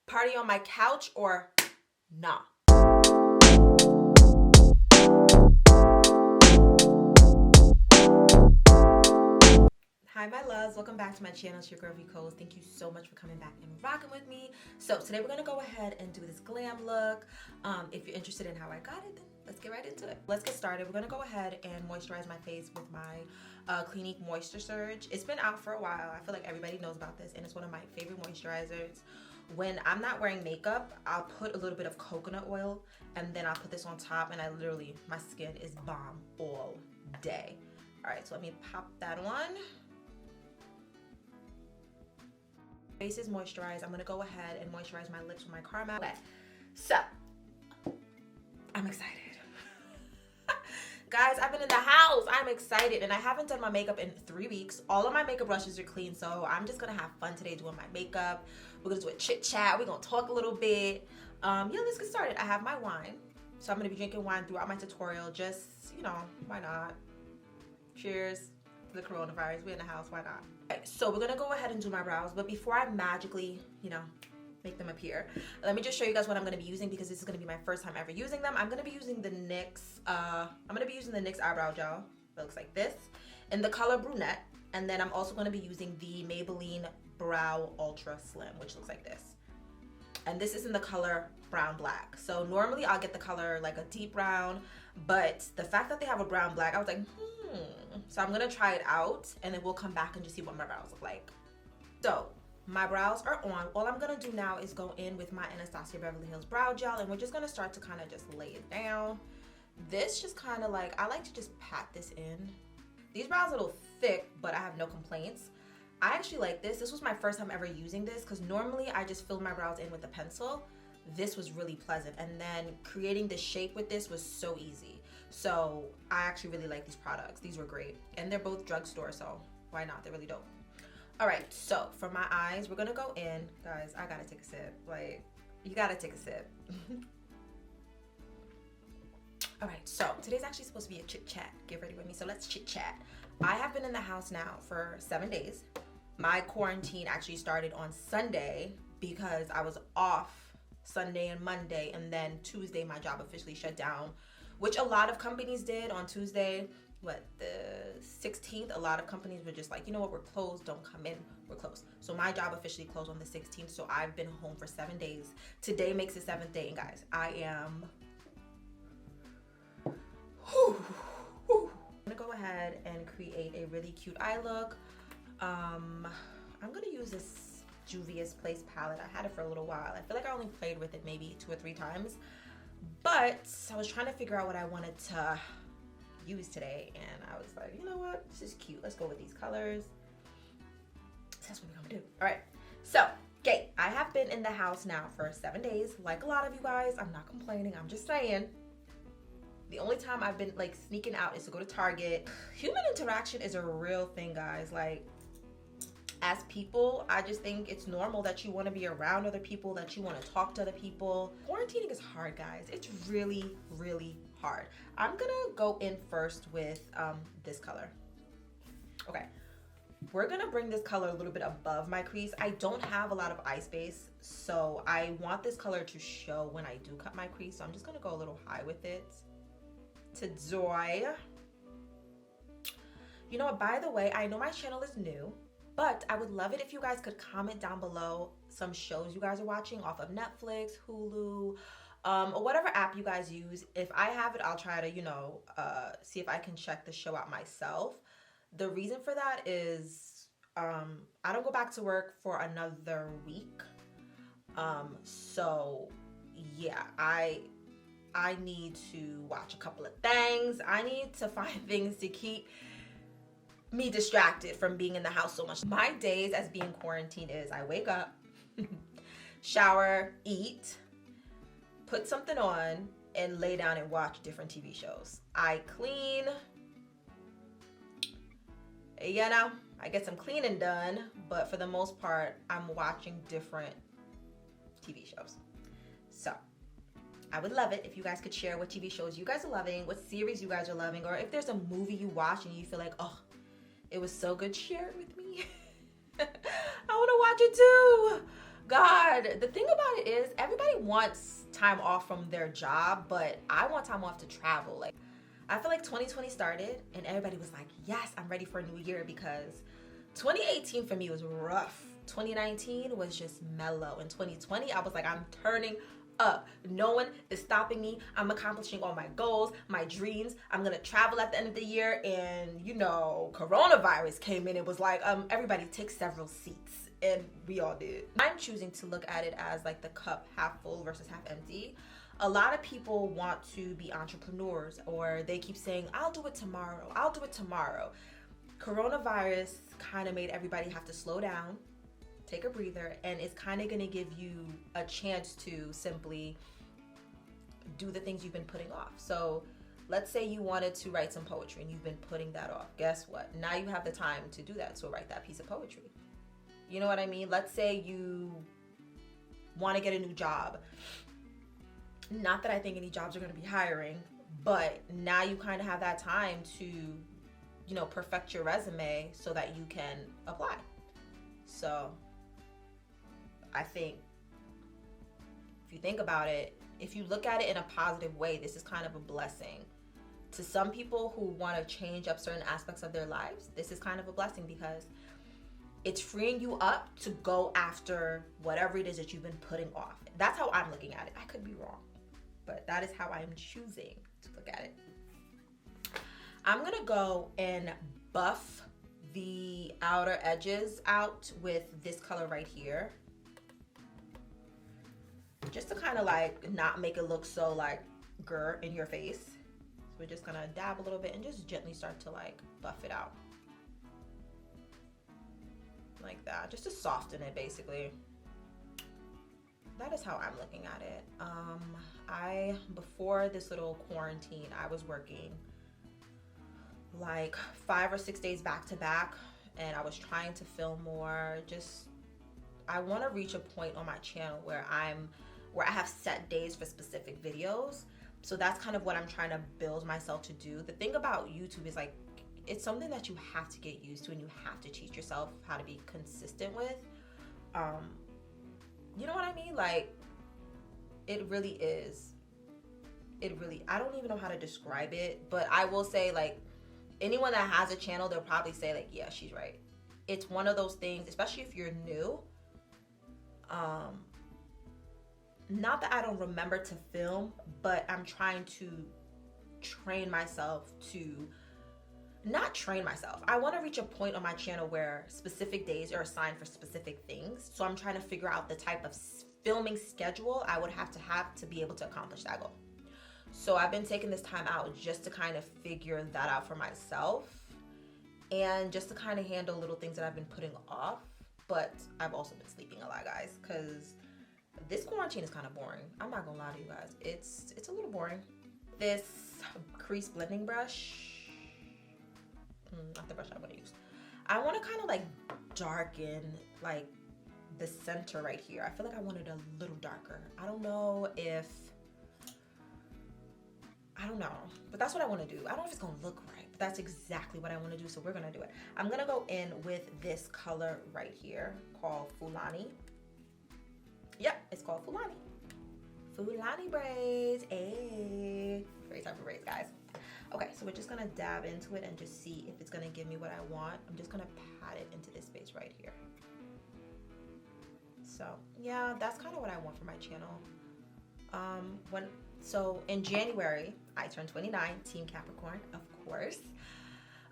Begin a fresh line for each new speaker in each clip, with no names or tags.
Party on my couch or nah? Hi my loves, welcome back to my channel. It's your girl V Coles. Thank you so much for coming back and rocking with me. So today we're gonna go ahead and do this glam look. If you're interested in how I got it, then let's get right into it. Let's get started. We're gonna go ahead and moisturize my face with my Clinique Moisture Surge. It's been out for a while. I feel like everybody knows about this, and it's one of my favorite moisturizers. When I'm not wearing makeup, I'll put a little bit of coconut oil and then I'll put this on top, and my skin is bomb all day. All right, so let me pop that on. Face is moisturized. I'm gonna go ahead and moisturize my lips with my caramel. Okay, so I'm excited. Guys, I've been in the house. I'm excited, and I haven't done my makeup in 3 weeks. All of my makeup brushes are clean, so I'm just gonna have fun today doing my makeup. We're gonna do a chit chat. We're gonna talk a little bit. Yeah, let's get started. I have my wine, so I'm gonna be drinking wine throughout my tutorial. Just, why not? Cheers to the coronavirus. We're in the house. Why not? Okay, so we're gonna go ahead and do my brows, but before I magically, make them appear, let me just show you guys what I'm gonna be using, because this is gonna be my first time ever using them. I'm gonna be using the NYX eyebrow gel. It looks like this in the color brunette, and then I'm also gonna be using the Maybelline Brow Ultra Slim, which looks like this, and this is in the color brown black. So normally I'll get the color like a deep brown, but the fact that they have a brown black, I was like, so I'm gonna try it out, and then we'll come back and just see what my brows look like. So my brows are on. All I'm gonna do now is go in with my Anastasia Beverly Hills brow gel, and we're just gonna start to kind of just lay it down. This just kind of like, I like to just pat this in. These brows are a little thick, but I have no complaints. I actually like this. This was my first time ever using this, because normally I just fill my brows in with a pencil. This was really pleasant, and then creating the shape with this was so easy. So I actually really like these products. These were great, and they're both drugstore, so why not? They're really dope. All right, so for my eyes, we're gonna go in. Guys, I gotta take a sip. Like, you gotta take a sip. All right, so today's actually supposed to be a chit chat. Get ready with me, so let's chit chat. I have been in the house now for 7 days. My quarantine actually started on Sunday because I was off Sunday and Monday, and then Tuesday my job officially shut down, which a lot of companies did on Tuesday. The 16th, a lot of companies were just like, you know what, we're closed, don't come in, we're closed. So my job officially closed on the 16th, so I've been home for 7 days. Today makes the 7th day, and guys, I am, I'm gonna go ahead and create a really cute eye look. I'm gonna use this Juvia's Place palette. I had it for a little while. I feel like I only played with it maybe 2 or 3 times, but I was trying to figure out what I wanted to use today, and I was like, you know what, this is cute, let's go with these colors. So that's what we're gonna do. All right, so okay, I have been in the house now for 7 days, like a lot of you guys. I'm not complaining, I'm just saying. The only time I've been like sneaking out is to go to Target. Human interaction is a real thing, guys. Like, as people, I just think it's normal that you want to be around other people, that you want to talk to other people. Quarantining is hard, guys. It's really, really hard. I'm gonna go in first with this color. Okay, we're gonna bring this color a little bit above my crease. I don't have a lot of eye space, so I want this color to show when I do cut my crease, so I'm just gonna go a little high with it to joy. You know what, by the way, I know my channel is new, but I would love it if you guys could comment down below some shows you guys are watching off of Netflix, Hulu, or whatever app you guys use. If I have it, I'll try to, see if I can check the show out myself. The reason for that is I don't go back to work for another week. So yeah, I need to watch a couple of things. I need to find things to keep me distracted from being in the house so much. My days as being quarantined is I wake up, shower, eat, put something on, and lay down and watch different TV shows. I clean, I get some cleaning done, but for the most part, I'm watching different TV shows. So I would love it if you guys could share what TV shows you guys are loving, what series you guys are loving, or if there's a movie you watch and you feel like, oh, it was so good, share it with me. I want to watch it too. God, the thing about it is everybody wants time off from their job, but I want time off to travel. Like, I feel like 2020 started and everybody was like, yes, I'm ready for a new year, because 2018 for me was rough. 2019 was just mellow. In 2020, I was like, I'm turning up. No one is stopping me. I'm accomplishing all my goals, my dreams. I'm gonna travel at the end of the year. And you know, coronavirus came in. It was like, everybody take several seats. And we all did. I'm choosing to look at it as like the cup half full versus half empty. A lot of people want to be entrepreneurs, or they keep saying, I'll do it tomorrow. I'll do it tomorrow. Coronavirus kind of made everybody have to slow down, take a breather, and it's kind of going to give you a chance to simply do the things you've been putting off. So let's say you wanted to write some poetry and you've been putting that off. Guess what? Now you have the time to do that. So write that piece of poetry. You know what I mean? Let's say you want to get a new job. Not that I think any jobs are going to be hiring, but now you kind of have that time to, you know, perfect your resume so that you can apply. So I think if you think about it, if you look at it in a positive way, this is kind of a blessing. To some people who want to change up certain aspects of their lives, this is kind of a blessing, because it's freeing you up to go after whatever it is that you've been putting off. That's how I'm looking at it. I could be wrong, but that is how I'm choosing to look at it. I'm gonna go and buff the outer edges out with this color right here, just to kind of like not make it look so like grr in your face. So we're just gonna dab a little bit and just gently start to like buff it out. Like that, just to soften it basically. That is how I'm looking at it. Before this little quarantine, I was working like 5 or 6 days back to back, and I was trying to film more. I want to reach a point on my channel where I have set days for specific videos. So that's kind of what I'm trying to build myself to do. The thing about YouTube is like, it's something that you have to get used to, and you have to teach yourself how to be consistent with. You know what I mean? Like, it really is. I don't even know how to describe it, but I will say, like, anyone that has a channel, they'll probably say like, yeah, she's right. It's one of those things, especially if you're new. Not that I don't remember to film, but I'm trying to train myself to not train myself. I want to reach a point on my channel where specific days are assigned for specific things. So I'm trying to figure out the type of filming schedule I would have to be able to accomplish that goal. So I've been taking this time out just to kind of figure that out for myself, and just to kind of handle little things that I've been putting off. But I've also been sleeping a lot, guys, because this quarantine is kind of boring. I'm not gonna lie to you guys. It's a little boring. This crease blending brush, not the brush I want to use. I want to kind of like darken like the center right here. I feel like I want it a little darker. I don't know, but that's what I want to do. I don't know if it's gonna look right, but that's exactly what I want to do, so we're gonna do it. I'm gonna go in with this color right here called Fulani. Yep, it's called Fulani. Fulani braids. Hey, great type of braids, guys. Okay, so we're just gonna dab into it and just see if it's gonna give me what I want. I'm just gonna pat it into this space right here. So yeah, that's kind of what I want for my channel. So in January, I turned 29, Team Capricorn, of course.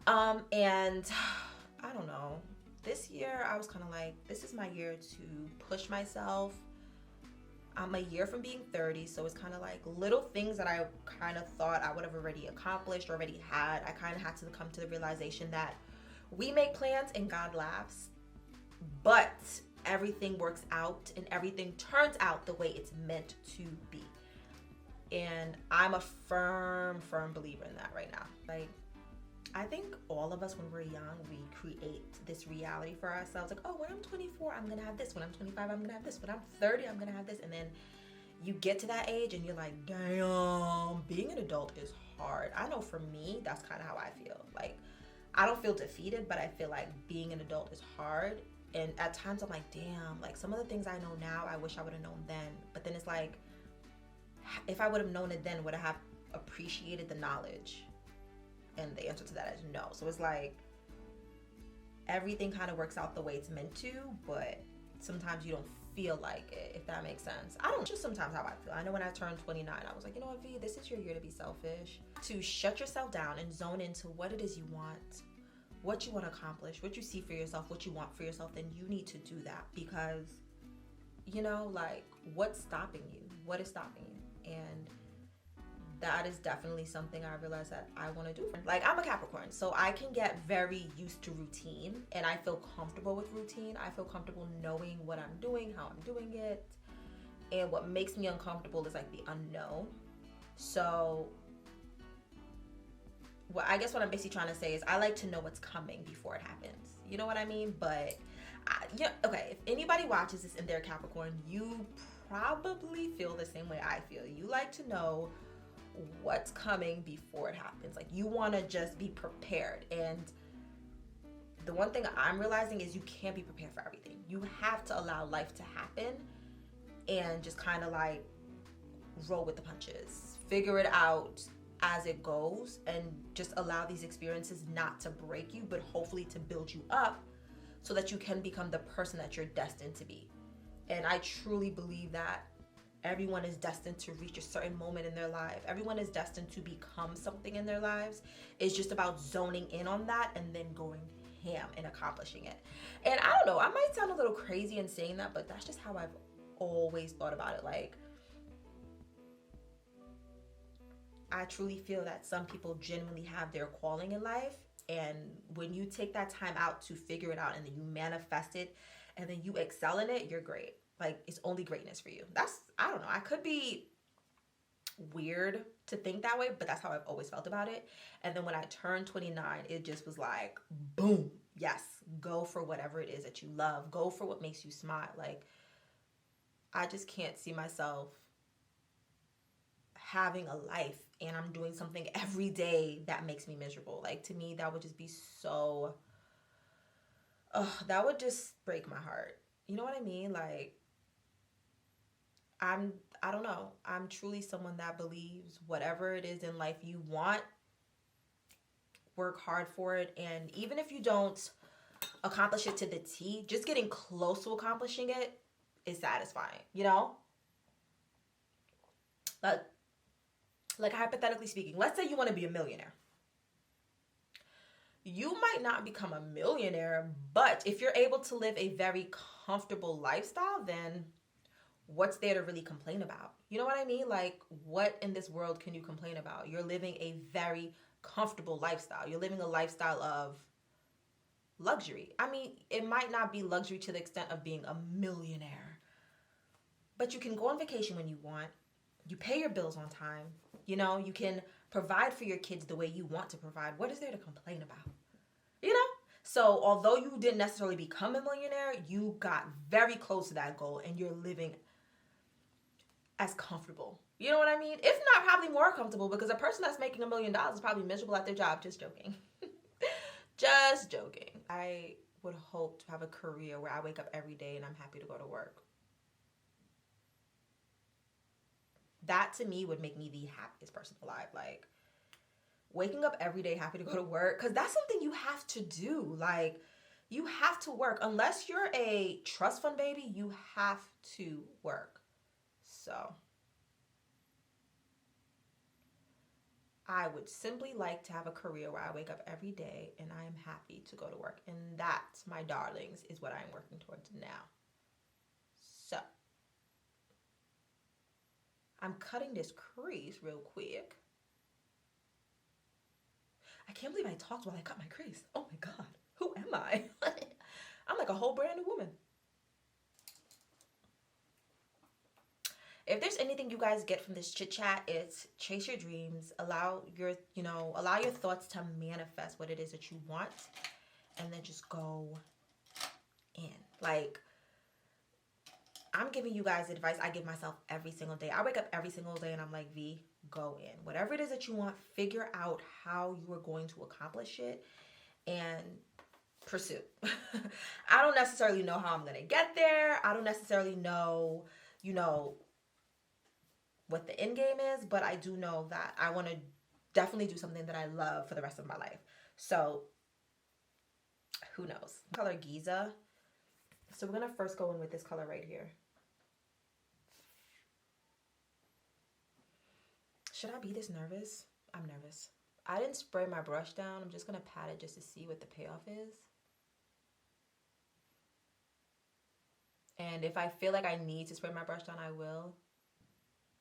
And I don't know, this year I was kind of like, this is my year to push myself. I'm a year from being 30, so it's kind of like little things that I kind of thought I would have already accomplished, already had. I kind of had to come to the realization that we make plans and God laughs, but everything works out and everything turns out the way it's meant to be. And I'm a firm believer in that right now. Like, I think all of us, when we're young, we create this reality for ourselves. Like, oh, when I'm 24, I'm gonna have this. When I'm 25, I'm gonna have this. When I'm 30, I'm gonna have this. And then you get to that age and you're like, damn, being an adult is hard. I know for me, that's kind of how I feel. Like, I don't feel defeated, but I feel like being an adult is hard. And at times I'm like, damn, like some of the things I know now, I wish I would have known then. But then it's like, if I would have known it then, would I have appreciated the knowledge? And the answer to that is no. So it's like, everything kind of works out the way it's meant to, but sometimes you don't feel like it, if that makes sense. I don't, just sometimes how I feel. I know when I turned 29, I was like, you know what, V, this is your year to be selfish. To shut yourself down and zone into what it is you want, what you want to accomplish, what you see for yourself, what you want for yourself, then you need to do that. Because, you know, like, what's stopping you? What is stopping you? And that is definitely something I realized that I want to do. Like, I'm a Capricorn, so I can get very used to routine, and I feel comfortable with routine. I feel comfortable knowing what I'm doing, how I'm doing it. And what makes me uncomfortable is like the unknown. So I guess what I'm basically trying to say is I like to know what's coming before it happens. You know what I mean? But yeah, okay, if anybody watches this and they're Capricorn, you probably feel the same way I feel. You like to know what's coming before it happens. Like, you want to just be prepared. And the one thing I'm realizing is you can't be prepared for everything. You have to allow life to happen and just kind of like roll with the punches, figure it out as it goes, and just allow these experiences not to break you, but hopefully to build you up so that you can become the person that you're destined to be. And I truly believe that everyone is destined to reach a certain moment in their life. Everyone is destined to become something in their lives. It's just about zoning in on that and then going ham and accomplishing it. And I don't know, I might sound a little crazy in saying that, but that's just how I've always thought about it. Like, I truly feel that some people genuinely have their calling in life. And when you take that time out to figure it out and then you manifest it and then you excel in it, you're great. Like, it's only greatness for you. I don't know, I could be weird to think that way, but that's how I've always felt about it. And then when I turned 29, it just was like, boom, yes, go for whatever it is that you love. Go for what makes you smile. Like, I just can't see myself having a life and I'm doing something every day that makes me miserable. Like, to me, that would just be so, that would just break my heart. You know what I mean? Like, I don't know. I'm truly someone that believes whatever it is in life you want, work hard for it. And even if you don't accomplish it to the T, just getting close to accomplishing it is satisfying, you know? Like hypothetically speaking, let's say you want to be a millionaire. You might not become a millionaire, but if you're able to live a very comfortable lifestyle, then what's there to really complain about? You know what I mean? Like, what in this world can you complain about? You're living a very comfortable lifestyle. You're living a lifestyle of luxury. I mean, it might not be luxury to the extent of being a millionaire, but you can go on vacation when you want. You pay your bills on time. You know, you can provide for your kids the way you want to provide. What is there to complain about? You know? So although you didn't necessarily become a millionaire, you got very close to that goal and you're living as comfortable. You know what I mean? If not, probably more comfortable, because a person that's making $1 million is probably miserable at their job. Just joking. Just joking. I would hope to have a career where I wake up every day and I'm happy to go to work. That to me would make me the happiest person alive. Like, waking up every day happy to go to work, because that's something you have to do. Like, you have to work. Unless you're a trust fund baby, you have to work. So I would simply like to have a career where I wake up every day and I am happy to go to work. And that, my darlings, is what I'm working towards now. So I'm cutting this crease real quick. I can't believe I talked while I cut my crease. Oh my God, who am I? I'm like a whole brand new woman. If there's anything you guys get from this chit chat, it's chase your dreams, allow your thoughts to manifest what it is that you want, and then just go in. Like, I'm giving you guys advice I give myself every single day. I wake up every single day and I'm like, V, go in. Whatever it is that you want, figure out how you are going to accomplish it, and pursue. I don't necessarily know how I'm gonna get there. I don't necessarily know, you know, what the end game is, but I do know that I want to definitely do something that I love for the rest of my life. So who knows? Color Giza. So we're gonna first go in with this color right here. Should I be this nervous? I'm nervous. I didn't spray my brush down. I'm just gonna pat it just to see what the payoff is. And if I feel like I need to spray my brush down, I will.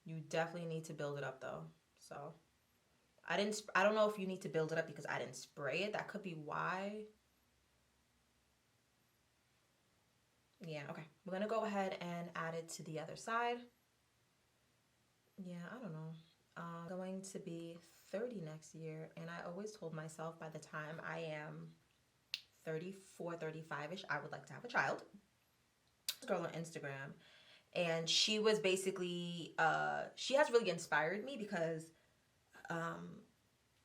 You definitely need to build it up though. So I don't know if you need to build it up because I didn't spray it. That could be why. Yeah, okay. We're gonna go ahead and add it to the other side. Yeah, I don't know. I'm going to be 30 next year, and I always told myself by the time I am 34, 35-ish, I would like to have a child. This girl on Instagram, and she was basically, she has really inspired me because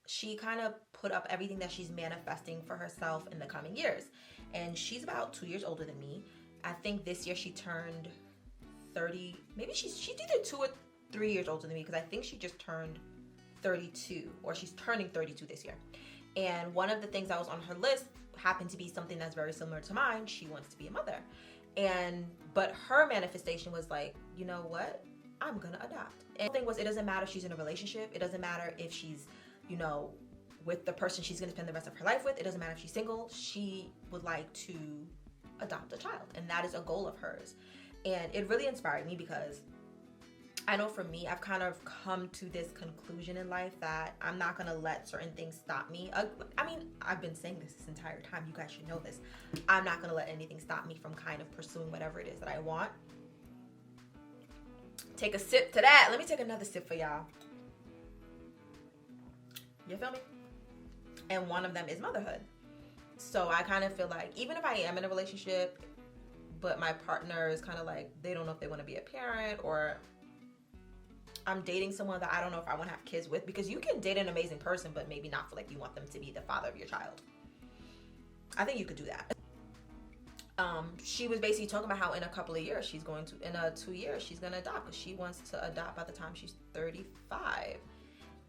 she kind of put up everything that she's manifesting for herself in the coming years. And she's about 2 years older than me. I think this year she turned 30. Maybe she's either 2 or 3 years older than me, because I think she just turned 32, or she's turning 32 this year. And one of the things that was on her list happened to be something that's very similar to mine. She wants to be a mother. But her manifestation was like, you know what? I'm gonna adopt. And the thing was, it doesn't matter if she's in a relationship. It doesn't matter if she's, you know, with the person she's gonna spend the rest of her life with. It doesn't matter if she's single. She would like to adopt a child, and that is a goal of hers. And it really inspired me because I know for me, I've kind of come to this conclusion in life that I'm not gonna let certain things stop me. I mean, I've been saying this entire time. You guys should know this. I'm not gonna let anything stop me from kind of pursuing whatever it is that I want. Take a sip to that. Let me take another sip for y'all. You feel me? And one of them is motherhood. So I kind of feel like even if I am in a relationship, but my partner is kind of like, they don't know if they want to be a parent, or I'm dating someone that I don't know if I want to have kids with, because you can date an amazing person, but maybe not feel like you want them to be the father of your child. I think you could do that. She was basically talking about how in a couple of years she's going to, in 2 years, she's going to adopt, because she wants to adopt by the time she's 35.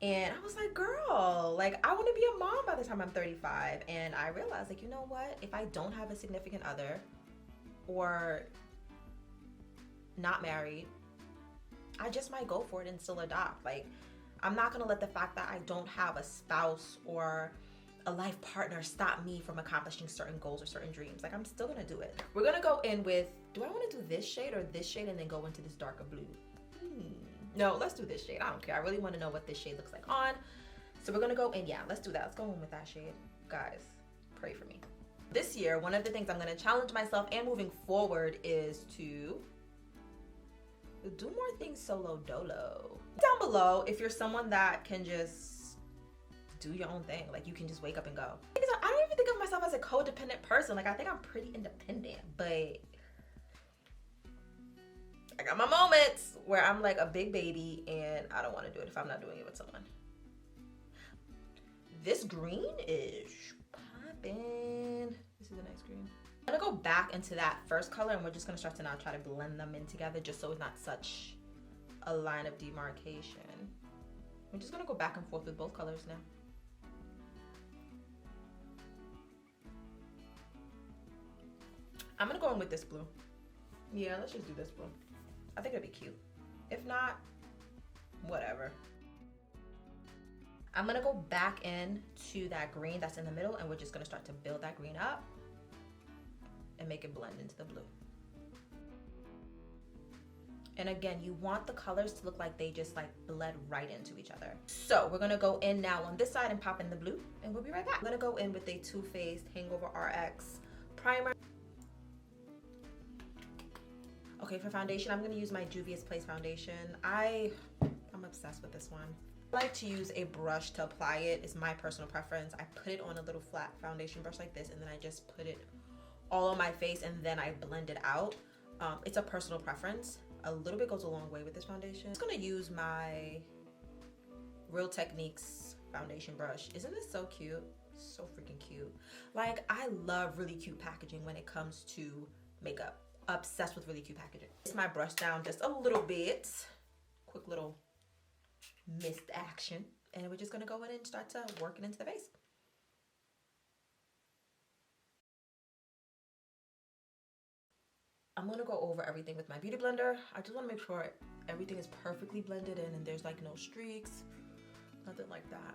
And I was like, girl, like, I want to be a mom by the time I'm 35. And I realized, like, you know what? If I don't have a significant other or not married, I just might go for it and still adopt. Like, I'm not going to let the fact that I don't have a spouse or a life partner stop me from accomplishing certain goals or certain dreams. Like, I'm still going to do it. We're going to go in with, do I want to do this shade or this shade and then go into this darker blue? No, let's do this shade. I don't care. I really want to know what this shade looks like on. So we're going to go in. Yeah, let's do that. Let's go in with that shade. Guys, pray for me. This year, one of the things I'm going to challenge myself and moving forward is to do more things solo dolo. Down below, if you're someone that can just do your own thing, like you can just wake up and go. I don't even think of myself as a codependent person. Like, I think I'm pretty independent, but I got my moments where I'm like a big baby and I don't want to do it if I'm not doing it with someone. This green is popping. This is a nice green. I'm gonna go back into that first color and we're just gonna start to now try to blend them in together, just so it's not such a line of demarcation. I'm just gonna go back and forth with both colors now. I'm gonna go in with this blue. Yeah, let's just do this blue. I think it'd be cute. If not, whatever. I'm gonna go back in to that green that's in the middle, and we're just gonna start to build that green up and make it blend into the blue. And again, you want the colors to look like they just like bled right into each other. So we're gonna go in now on this side and pop in the blue, and we'll be right back. I'm gonna go in with a Too Faced Hangover RX primer. Okay, for foundation, I'm gonna use my Juvia's Place foundation. I'm obsessed with this one. I like to use a brush to apply it. It's my personal preference. I put it on a little flat foundation brush like this, and then I just put it all on my face, and then I blend it out. It's a personal preference. A little bit goes a long way with this foundation. I'm just gonna use my Real Techniques foundation brush. Isn't this so cute? So freaking cute. Like, I love really cute packaging when it comes to makeup. Obsessed with really cute packaging. It's my brush down just a little bit. Quick little mist action. And we're just gonna go in and start to work it into the face. I'm gonna go over everything with my beauty blender. I just wanna make sure everything is perfectly blended in and there's like no streaks, nothing like that.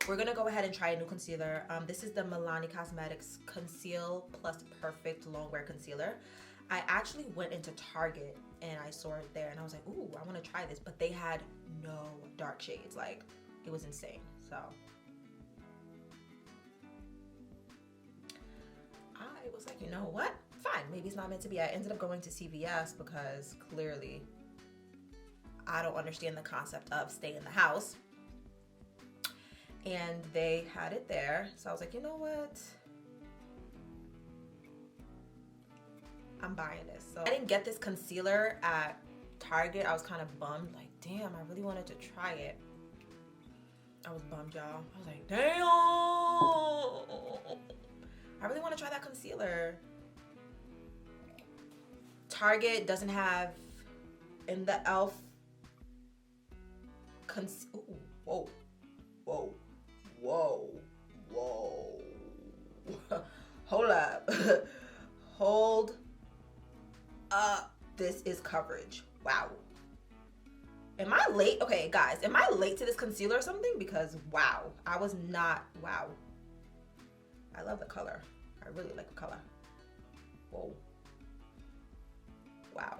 We're gonna go ahead and try a new concealer. This is the Milani Cosmetics Conceal Plus Perfect Longwear Concealer. I actually went into Target and I saw it there and I was like, ooh, I wanna try this, but they had no dark shades. Like, it was insane, so. I was like, you know what? Fine, maybe it's not meant to be. I ended up going to CVS because clearly I don't understand the concept of stay in the house. And they had it there. So I was like, you know what? I'm buying this. So I didn't get this concealer at Target. I was kind of bummed. Like, damn, I really wanted to try it. I was bummed, y'all. I was like, damn. I really want to try that concealer. Target doesn't have in the e.l.f. Whoa. Whoa. Whoa. Whoa. Hold up. Hold up. This is coverage. Wow. Am I late? Okay, guys, am I late to this concealer or something? Because wow, I was not. Wow. I love the color. I really like the color. Whoa. Wow.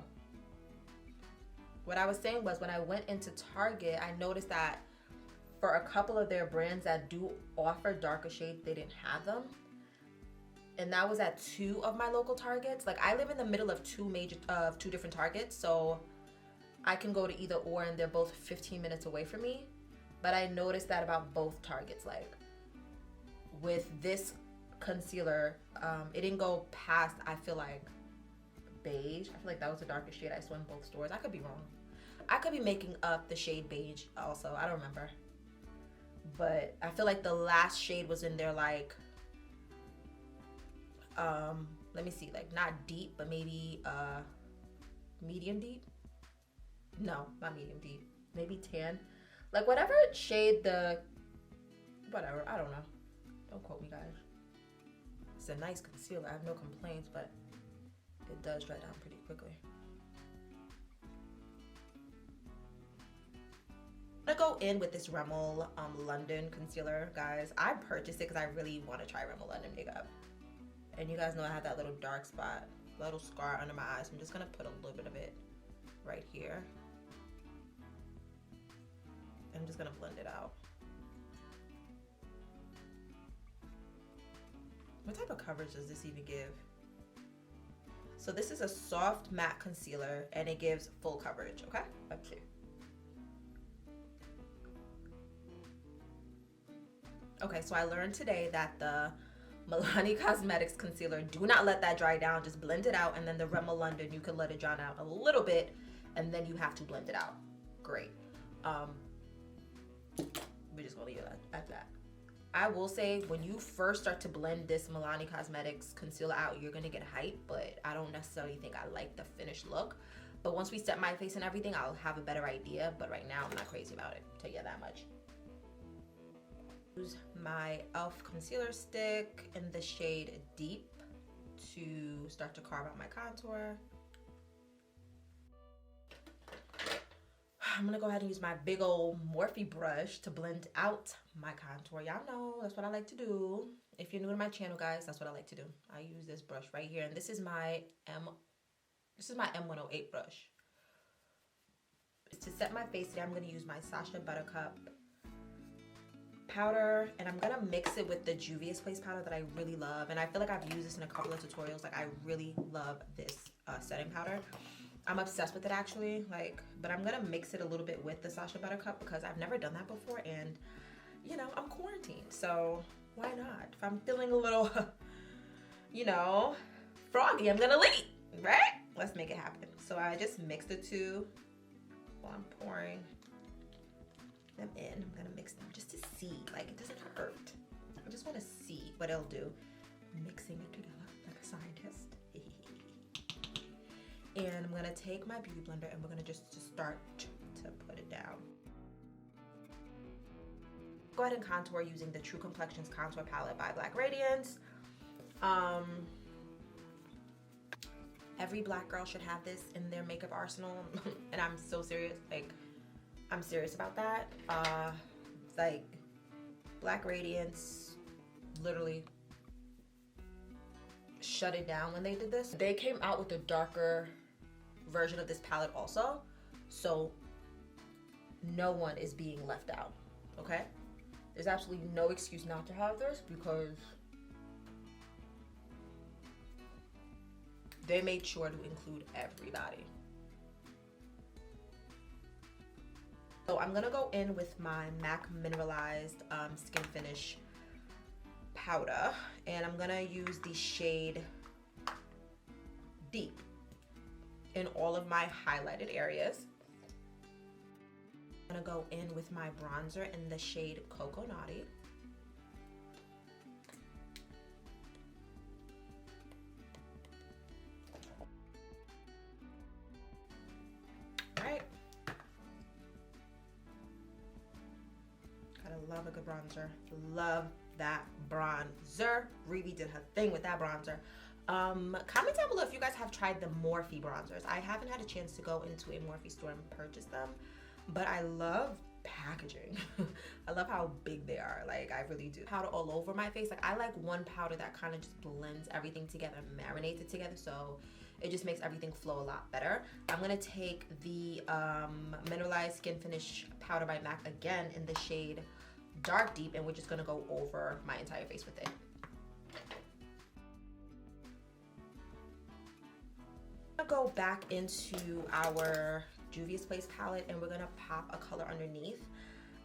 What I was saying was when I went into Target, I noticed that for a couple of their brands that do offer darker shades, they didn't have them. And that was at 2 of my local Targets. Like, I live in the middle of two different Targets, so I can go to either or and they're both 15 minutes away from me. But I noticed that about both Targets. Like, with this concealer, it didn't go past, I feel like, beige. I feel like that was the darkest shade I saw in both stores. I could be wrong. I could be making up the shade beige also. I don't remember. But I feel like the last shade was in there, like, let me see, like, not deep, but maybe medium deep. No, not medium deep. Maybe tan. Like, whatever shade whatever, I don't know. Don't quote me, guys. It's a nice concealer. I have no complaints, but it does dry down pretty quickly. I'm gonna go in with this Rimmel London concealer, guys. I purchased it because I really want to try Rimmel London makeup. And you guys know I have that little dark spot, little scar under my eyes. I'm just gonna put a little bit of it right here. I'm just gonna blend it out. What type of coverage does this even give? So this is a soft matte concealer and it gives full coverage, okay? Up to. Okay, so I learned today that the Milani Cosmetics concealer, do not let that dry down, just blend it out, and then the Rimmel London, you can let it dry out a little bit and then you have to blend it out. Great. We're just gonna leave it at that. I will say, when you first start to blend this Milani Cosmetics concealer out, you're gonna get hype, but I don't necessarily think I like the finished look. But once we set my face and everything, I'll have a better idea. But right now, I'm not crazy about it, I'll tell you that much. Use my e.l.f. concealer stick in the shade Deep to start to carve out my contour. I'm gonna go ahead and use my big old Morphe brush to blend out my contour. Y'all know that's what I like to do. If you're new to my channel, guys, that's what I like to do. I use this brush right here, and this is my M108 brush. To set my face today, I'm gonna use my Sacha Buttercup powder, and I'm gonna mix it with the Juvia's Place powder that I really love. And I feel like I've used this in a couple of tutorials. Like, I really love this setting powder. I'm obsessed with it, actually. Like, but I'm gonna mix it a little bit with the Sacha Buttercup because I've never done that before, and you know, I'm quarantined, so why not? If I'm feeling a little you know, froggy, I'm gonna leave, right? Let's make it happen. So I just mixed the two while I'm pouring them in. I'm gonna mix them just to see, like it doesn't hurt. I just wanna see what it'll do. Mixing it together like a scientist. And I'm gonna take my beauty blender and we're gonna just start to put it down. Go ahead and contour using the True Complexions Contour Palette by Black Radiance. Every black girl should have this in their makeup arsenal. And I'm so serious, like I'm serious about that. Like Black Radiance literally shut it down when they did this. They came out with a darker version of this palette also, so no one is being left out, okay? There's absolutely no excuse not to have this because they made sure to include everybody. So I'm gonna go in with my MAC Mineralized Skin Finish powder, and I'm gonna use the shade Deep in all of my highlighted areas. I'm gonna go in with my bronzer in the shade Cocoa Naughty. Alright. Gotta love a good bronzer. Love that bronzer. Really did her thing with that bronzer. Comment down below if you guys have tried the Morphe bronzers. I haven't had a chance to go into a Morphe store and purchase them, but I love packaging. I love how big they are. Like, I really do. Powder all over my face. Like, I like one powder that kind of just blends everything together, marinates it together, so it just makes everything flow a lot better. I'm gonna take the Mineralized Skin Finish powder by MAC again in the shade Dark Deep, and we're just gonna go over my entire face with it. I'm gonna go back into our Juvia's Place palette and we're gonna pop a color underneath.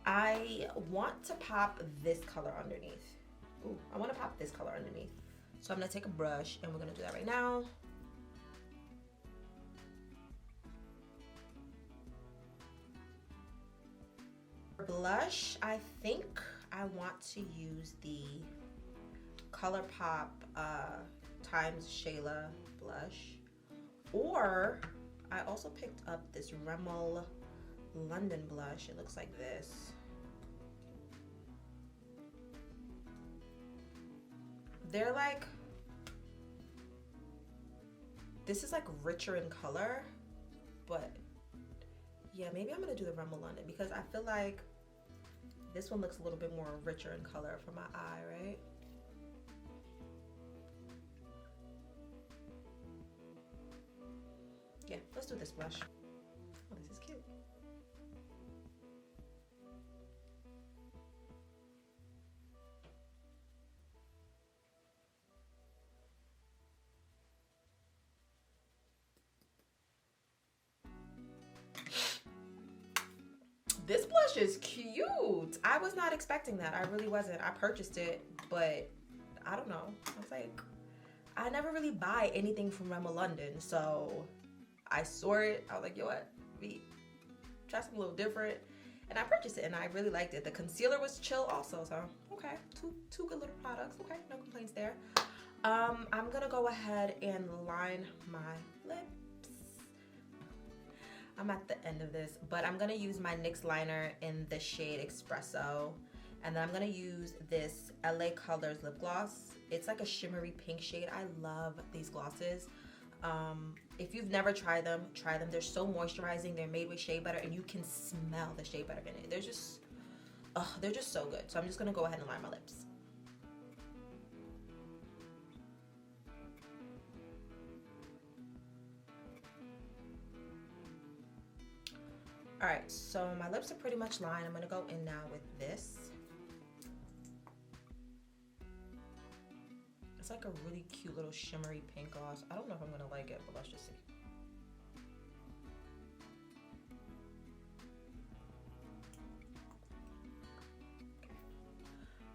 I want to pop this color underneath. Ooh, I want to pop this color underneath. So I'm gonna take a brush and we're gonna do that right now. For blush, I think I want to use the ColourPop times Shayla blush, or I also picked up this Rimmel London blush. It looks like this. They're like, this is like richer in color, but yeah, maybe I'm gonna do the Rimmel London because I feel like this one looks a little bit more richer in color for my eye, right? Yeah, let's do this blush. Oh, this is cute. This blush is cute. I was not expecting that. I really wasn't. I purchased it, but I don't know. I was like, I never really buy anything from Rimmel London, so I saw it. I was like, yo, what? We try something a little different, and I purchased it, and I really liked it. The concealer was chill also, so okay, two good little products. Okay, no complaints there. I'm gonna go ahead and line my lips. I'm at the end of this, but I'm gonna use my NYX liner in the shade Espresso, and then I'm gonna use this LA Colors lip gloss. It's like a shimmery pink shade. I love these glosses. If you've never tried them, try them. They're so moisturizing. They're made with shea butter, and you can smell the shea butter in it. They're just so good. So I'm just gonna go ahead and line my lips. All right, so my lips are pretty much lined. I'm gonna go in now with this. It's like a really cute little shimmery pink gloss. I don't know if I'm gonna like it, but let's just see.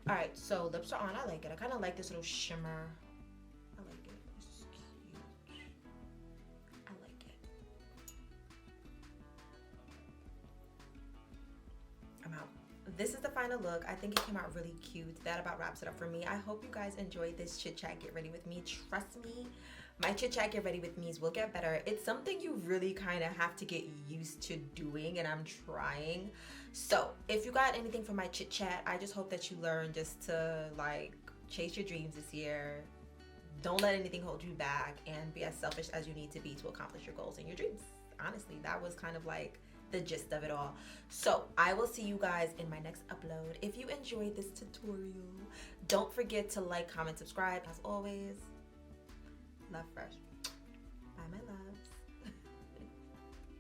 All right, so lips are on. I like it. I kind of like this little shimmer. I like it. This is cute. I like it. this is the final look. I think it came out really cute. That about wraps it up for me. I hope you guys enjoyed this chit chat get ready with me. Trust me, my chit chat get ready with me's will get better. It's something you really kind of have to get used to doing, and I'm trying. So if you got anything from my chit chat, I just hope that you learn just to like chase your dreams this year. Don't let anything hold you back, and be as selfish as you need to be to accomplish your goals and your dreams. Honestly, that was kind of like the gist of it all. So I will see you guys in my next upload. If you enjoyed this tutorial, don't forget to like, comment, subscribe. As always, love fresh.